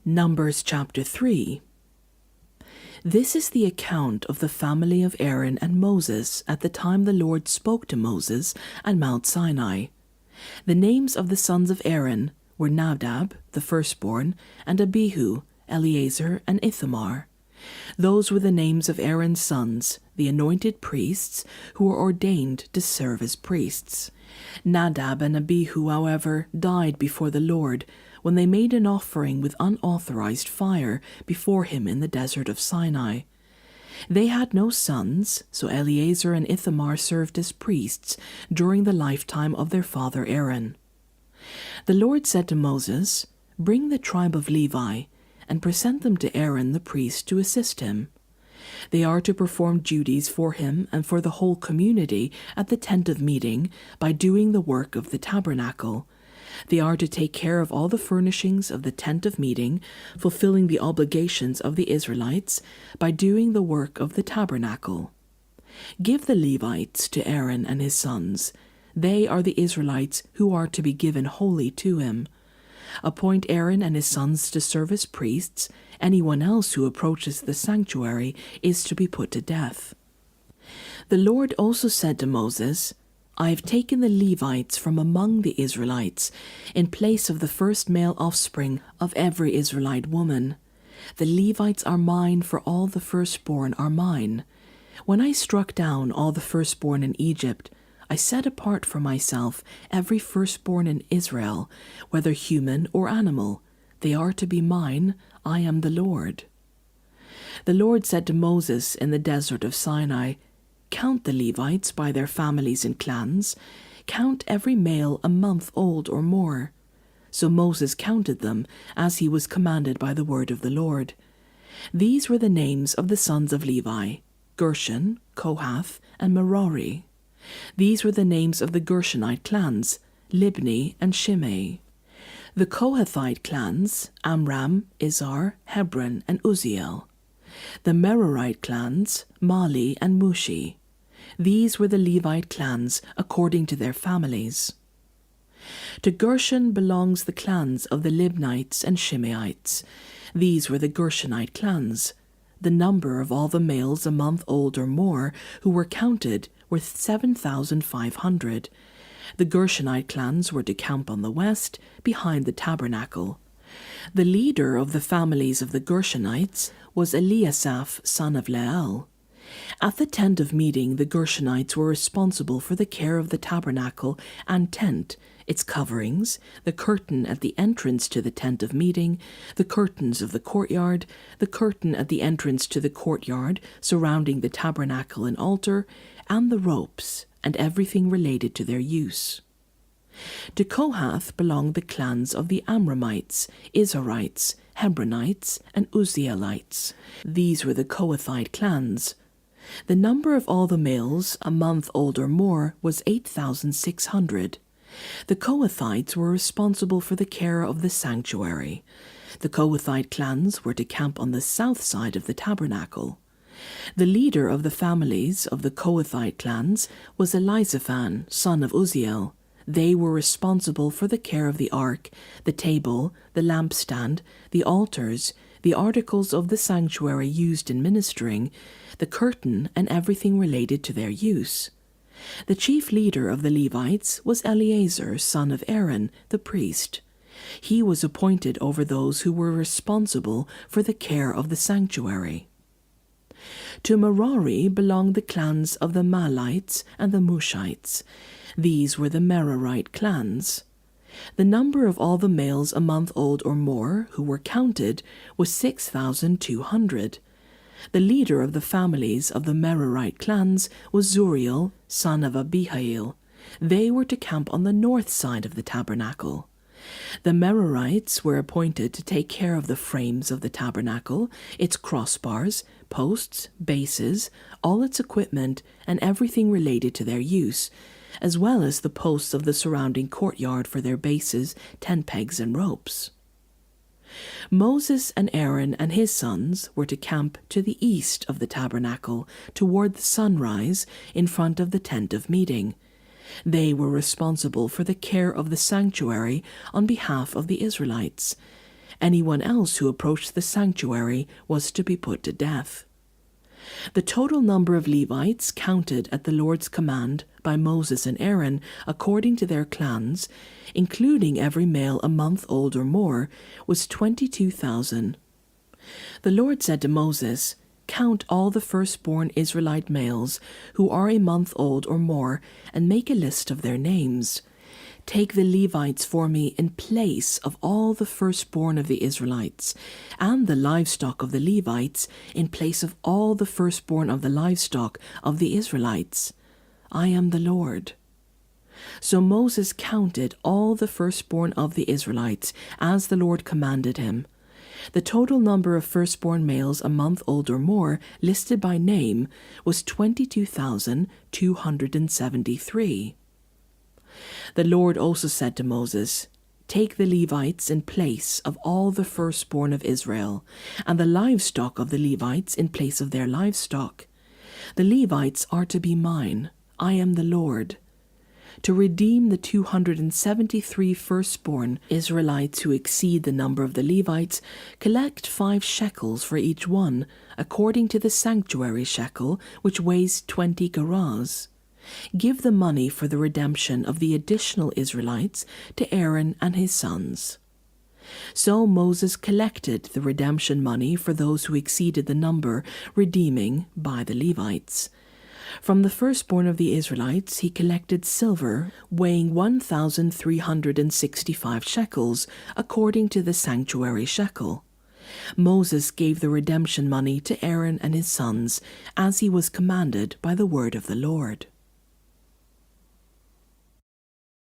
Numbers chapter 3. This is the account of the family of Aaron and Moses at the time the Lord spoke to Moses at Mount Sinai. The names of the sons of Aaron were Nadab, the firstborn, and Abihu, Eleazar, and Ithamar. Those were the names of Aaron's sons, the anointed priests, who were ordained to serve as priests. Nadab and Abihu, however, died before the Lord when they made an offering with unauthorized fire before him in the desert of Sinai. They had no sons, so Eleazar and Ithamar served as priests during the lifetime of their father Aaron. The Lord said to Moses, "Bring the tribe of Levi, and present them to Aaron the priest to assist him. They are to perform duties for him and for the whole community at the tent of meeting by doing the work of the tabernacle. They are to take care of all the furnishings of the tent of meeting, fulfilling the obligations of the Israelites by doing the work of the tabernacle. Give the Levites to Aaron and his sons. They are the Israelites who are to be given wholly to him. Appoint Aaron and his sons to serve as priests. Anyone else who approaches the sanctuary is to be put to death." The Lord also said to Moses, "I have taken the Levites from among the Israelites, in place of the first male offspring of every Israelite woman. The Levites are mine, for all the firstborn are mine. When I struck down all the firstborn in Egypt, I set apart for myself every firstborn in Israel, whether human or animal. They are to be mine. I am the Lord." The Lord said to Moses in the desert of Sinai, "Count the Levites by their families and clans. Count every male a month old or more." So Moses counted them, as he was commanded by the word of the Lord. These were the names of the sons of Levi: Gershon, Kohath, and Merari. These were the names of the Gershonite clans: Libni and Shimei. The Kohathite clans: Amram, Izhar, Hebron, and Uzziel. The Merarite clans: Mali and Mushi. These were the Levite clans according to their families. To Gershon belongs the clans of the Libnites and Shimeites. These were the Gershonite clans. The number of all the males a month old or more who were counted were 7,500. The Gershonite clans were to camp on the west, behind the tabernacle. The leader of the families of the Gershonites was Eliasaph, son of Leel. At the tent of meeting, the Gershonites were responsible for the care of the tabernacle and tent, its coverings, the curtain at the entrance to the tent of meeting, the curtains of the courtyard, the curtain at the entrance to the courtyard surrounding the tabernacle and altar, and the ropes, and everything related to their use. To Kohath belonged the clans of the Amramites, Izharites, Hebronites, and Uzzielites. These were the Kohathite clans. The number of all the males a month old or more was 8,600. The Kohathites were responsible for the care of the sanctuary. The Kohathite clans were to camp on the south side of the tabernacle. The leader of the families of the Kohathite clans was Elizaphan, son of Uzziel. They were responsible for the care of the ark, the table, the lampstand, the altars, the articles of the sanctuary used in ministering, the curtain, and everything related to their use. The chief leader of the Levites was Eleazar, son of Aaron, the priest. He was appointed over those who were responsible for the care of the sanctuary. To Merari belonged the clans of the Malites and the Mushites. These were the Merarite clans. The number of all the males a month old or more who were counted was 6,200. The leader of the families of the Merarite clans was Zuriel, son of Abihail. They were to camp on the north side of the tabernacle. The Merarites were appointed to take care of the frames of the tabernacle, its crossbars, posts, bases, all its equipment, and everything related to their use, as well as the posts of the surrounding courtyard for their bases, tent pegs, and ropes. Moses and Aaron and his sons were to camp to the east of the tabernacle, toward the sunrise, in front of the tent of meeting. They were responsible for the care of the sanctuary on behalf of the Israelites. Anyone else who approached the sanctuary was to be put to death. The total number of Levites counted at the Lord's command by Moses and Aaron according to their clans, including every male a month old or more, was 22,000. The Lord said to Moses, "Count all the firstborn Israelite males who are a month old or more, and make a list of their names. Take the Levites for me in place of all the firstborn of the Israelites, and the livestock of the Levites in place of all the firstborn of the livestock of the Israelites. I am the Lord." So Moses counted all the firstborn of the Israelites, as the Lord commanded him. The total number of firstborn males a month old or more, listed by name, was 22,273. The Lord also said to Moses, "Take the Levites in place of all the firstborn of Israel, and the livestock of the Levites in place of their livestock. The Levites are to be mine. I am the Lord. To redeem the 273 firstborn Israelites who exceed the number of the Levites, collect 5 shekels for each one, according to the sanctuary shekel, which weighs 20 gerahs. Give the money for the redemption of the additional Israelites to Aaron and his sons." So Moses collected the redemption money for those who exceeded the number, redeeming by the Levites. From the firstborn of the Israelites he collected silver, weighing 1,365 shekels, according to the sanctuary shekel. Moses gave the redemption money to Aaron and his sons, as he was commanded by the word of the Lord.